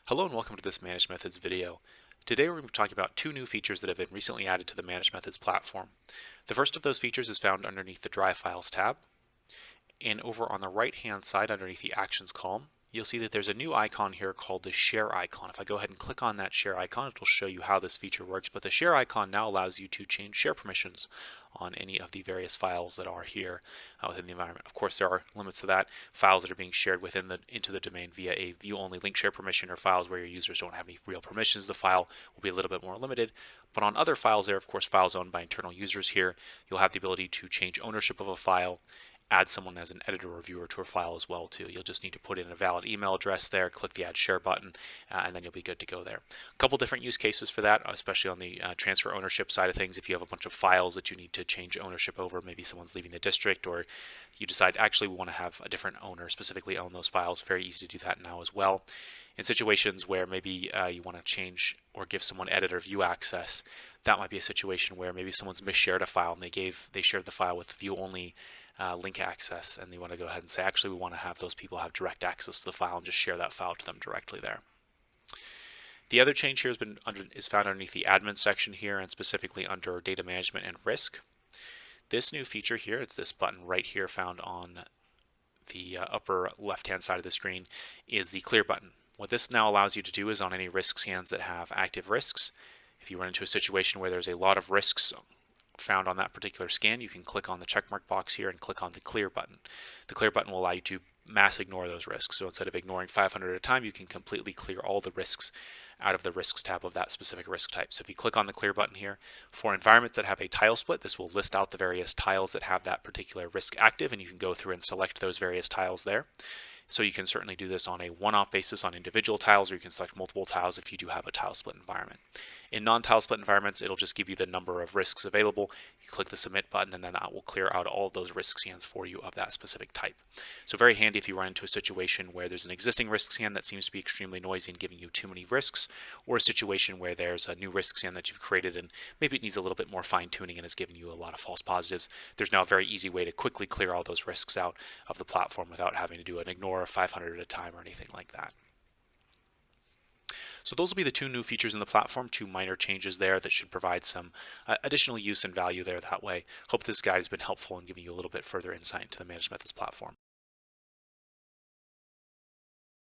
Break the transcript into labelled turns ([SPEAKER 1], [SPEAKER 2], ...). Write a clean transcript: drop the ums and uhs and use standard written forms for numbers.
[SPEAKER 1] Hello and welcome to this Managed Methods video. Today we're going to be talking about two new features that have been recently added to the Managed Methods platform. The first of those features is found underneath the Drive Files tab, and over on the right hand side underneath the Actions column, you'll see that there's a new icon here called the Share icon. If I go ahead and click on that Share icon, it will show you how this feature works, but the Share icon now allows you to change share permissions on any of the various files that are here within the environment. Of course, there are limits to that. Files that are being shared into the domain via a view-only link share permission, or files where your users don't have any real permissions, the file will be a little bit more limited. But on other files there, of course, files owned by internal users here, you'll have the ability to change ownership of a file, add someone as an editor or viewer to a file as well too. You'll just need to put in a valid email address there, click the Add Share button, and then you'll be good to go there. A couple different use cases for that, especially on the transfer ownership side of things. If you have a bunch of files that you need to change ownership over, maybe someone's leaving the district, or you decide actually we want to have a different owner specifically own those files, very easy to do that now as well. In situations where maybe you want to change or give someone edit or view access, that might be a situation where maybe someone's misshared a file and they shared the file with view only link access, and they want to go ahead and say, actually, we want to have those people have direct access to the file and just share that file to them directly there. The other change here is found underneath the admin section here, and specifically under data management and risk. This new feature here, it's this button right here found on the upper left-hand side of the screen, is the clear button. What this now allows you to do is on any risk scans that have active risks, if you run into a situation where there's a lot of risks found on that particular scan, you can click on the checkmark box here and click on the clear button. The clear button will allow you to mass ignore those risks. So instead of ignoring 500 at a time, you can completely clear all the risks out of the risks tab of that specific risk type. So if you click on the clear button here, for environments that have a tile split, this will list out the various tiles that have that particular risk active, and you can go through and select those various tiles there. So you can certainly do this on a one-off basis on individual tiles, or you can select multiple tiles if you do have a tile split environment. In non-tile split environments, it'll just give you the number of risks available. You click the submit button, and then that will clear out all of those risk scans for you of that specific type. So very handy if you run into a situation where there's an existing risk scan that seems to be extremely noisy and giving you too many risks, or a situation where there's a new risk scan that you've created and maybe it needs a little bit more fine-tuning and is giving you a lot of false positives. There's now a very easy way to quickly clear all those risks out of the platform without having to do an ignore 500 at a time or anything like that. So those will be the two new features in the platform, two minor changes there that should provide some additional use and value there that way. Hope this guide has been helpful in giving you a little bit further insight into the Managed Methods platform.